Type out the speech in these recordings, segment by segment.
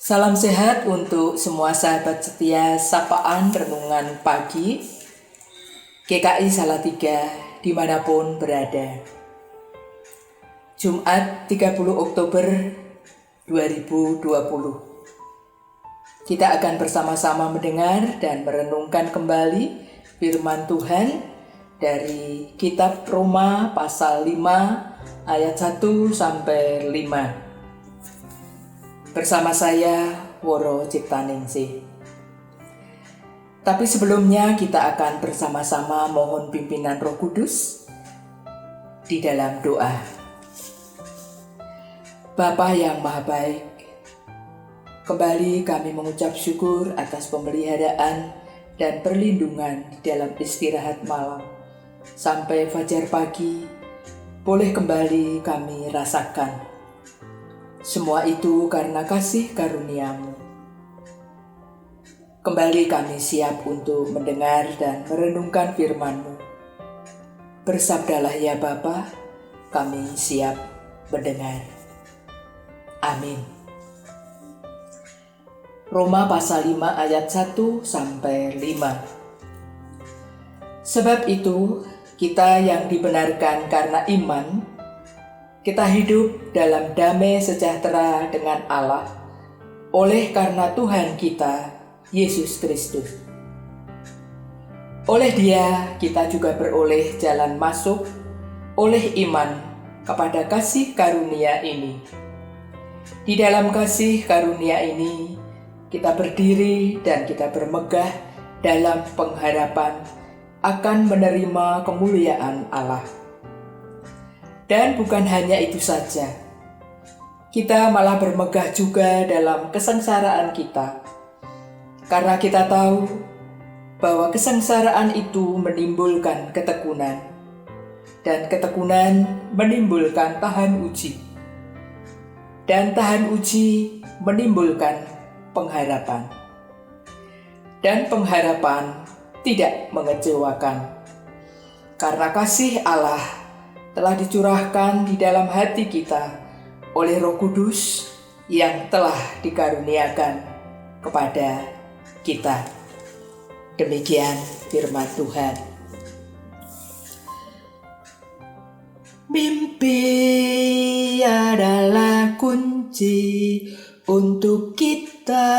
Salam sehat untuk semua sahabat setia sapaan renungan pagi GKI Salatiga dimanapun berada. Jumat 30 Oktober 2020. Kita akan bersama-sama mendengar dan merenungkan kembali firman Tuhan dari kitab Roma pasal 5 ayat 1 sampai 5. Bersama saya, Woro Ciptaningsih. Tapi sebelumnya kita akan bersama-sama mohon pimpinan Roh Kudus di dalam doa. Bapa yang Maha Baik, kembali kami mengucap syukur atas pemeliharaan dan perlindungan di dalam istirahat malam. Sampai fajar pagi, boleh kembali kami rasakan. Semua itu karena kasih karunia-Mu. Kembali kami siap untuk mendengar dan merenungkan firman-Mu. Bersabdalah ya Bapa, kami siap mendengar. Amin. Roma pasal 5 ayat 1 sampai 5. Sebab itu, kita yang dibenarkan karena iman, kita hidup dalam damai sejahtera dengan Allah oleh karena Tuhan kita, Yesus Kristus. Oleh Dia, kita juga beroleh jalan masuk oleh iman kepada kasih karunia ini. Di dalam kasih karunia ini, kita berdiri dan kita bermegah dalam pengharapan akan menerima kemuliaan Allah. Dan bukan hanya itu saja, kita malah bermegah juga dalam kesengsaraan kita. Karena kita tahu bahwa kesengsaraan itu menimbulkan ketekunan, dan ketekunan menimbulkan tahan uji, dan tahan uji menimbulkan pengharapan. Dan pengharapan tidak mengecewakan, karena kasih Allah telah dicurahkan di dalam hati kita oleh Roh Kudus yang telah dikaruniakan kepada kita. Demikian firman Tuhan. Mimpi adalah kunci untuk kita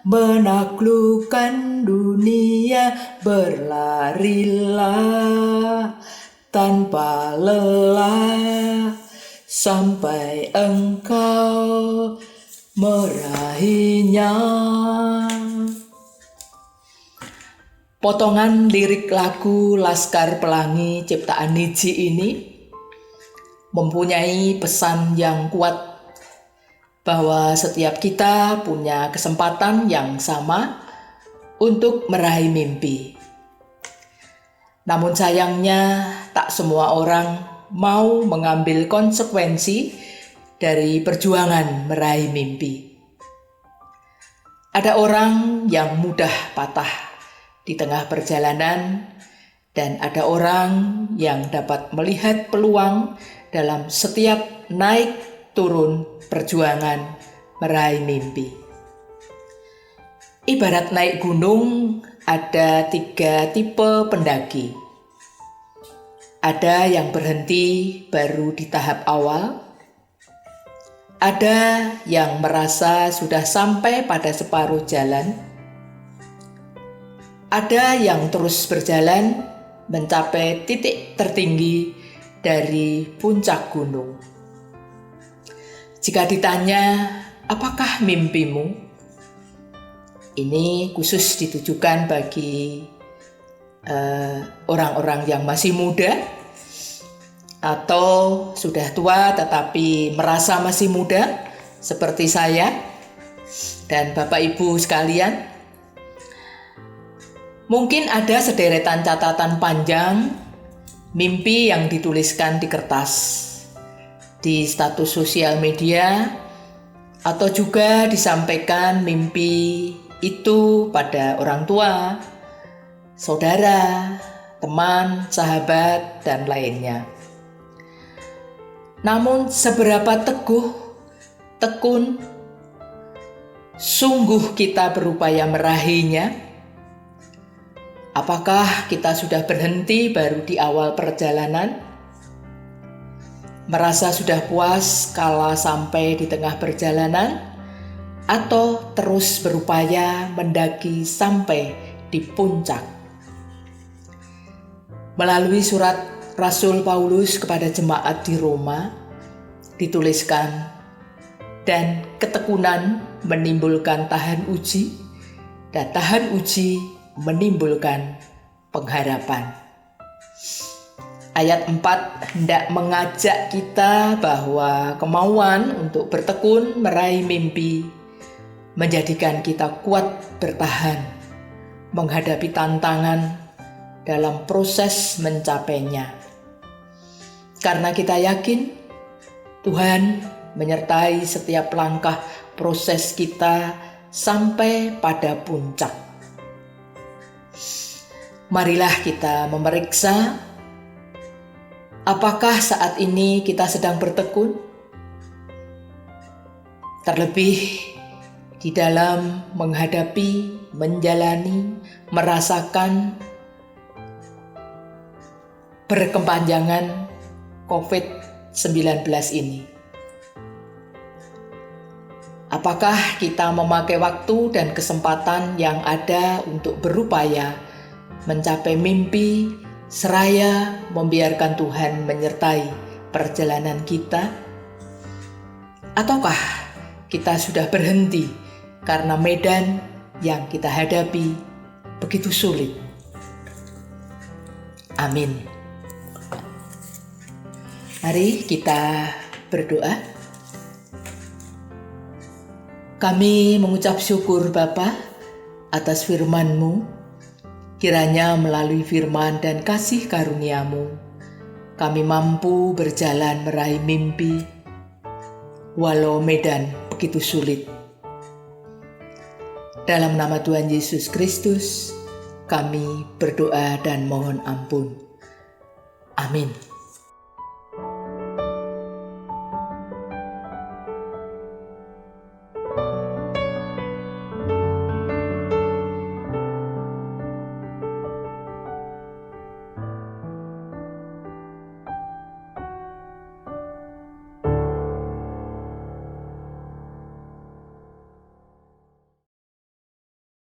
menaklukkan dunia. Berlarilah tanpa lelah sampai engkau meraihnya. Potongan lirik lagu Laskar Pelangi ciptaan Niji ini mempunyai pesan yang kuat bahwa setiap kita punya kesempatan yang sama untuk meraih mimpi. Namun sayangnya tak semua orang mau mengambil konsekuensi dari perjuangan meraih mimpi. Ada orang yang mudah patah di tengah perjalanan, dan ada orang yang dapat melihat peluang dalam setiap naik turun perjuangan meraih mimpi. Ibarat naik gunung, ada 3 tipe pendaki. Ada yang berhenti baru di tahap awal. Ada yang merasa sudah sampai pada separuh jalan. Ada yang terus berjalan mencapai titik tertinggi dari puncak gunung. Jika ditanya, apakah mimpimu? Ini khusus ditujukan bagi orang-orang yang masih muda atau sudah tua tetapi merasa masih muda seperti saya dan Bapak Ibu sekalian. Mungkin ada sederetan catatan panjang mimpi yang dituliskan di kertas, di status sosial media, atau juga disampaikan mimpi itu pada orang tua, saudara, teman, sahabat, dan lainnya. Namun seberapa teguh, tekun, Sungguh kita berupaya meraihnya? Apakah kita sudah berhenti baru di awal perjalanan? Merasa sudah puas kala sampai di tengah perjalanan? Atau terus berupaya mendaki sampai di puncak? Melalui surat Rasul Paulus kepada jemaat di Roma, dituliskan, dan ketekunan menimbulkan tahan uji, dan tahan uji menimbulkan pengharapan. Ayat 4 hendak mengajak kita bahwa kemauan untuk bertekun meraih mimpi menjadikan kita kuat bertahan menghadapi tantangan dalam proses mencapainya. Karena kita yakin Tuhan menyertai setiap langkah proses kita sampai pada puncak. Marilah kita memeriksa apakah saat ini kita sedang bertekun, terlebih di dalam menghadapi, menjalani, merasakan berkepanjangan COVID-19 ini. Apakah kita memakai waktu dan kesempatan yang ada untuk berupaya mencapai mimpi, seraya membiarkan Tuhan menyertai perjalanan kita? Ataukah kita sudah berhenti karena medan yang kita hadapi begitu sulit? Amin. Mari kita berdoa. Kami mengucap syukur Bapa atas firman-Mu. Kiranya melalui firman dan kasih karunia-Mu, kami mampu berjalan meraih mimpi, walau medan begitu sulit. Dalam nama Tuhan Yesus Kristus, kami berdoa dan mohon ampun. Amin.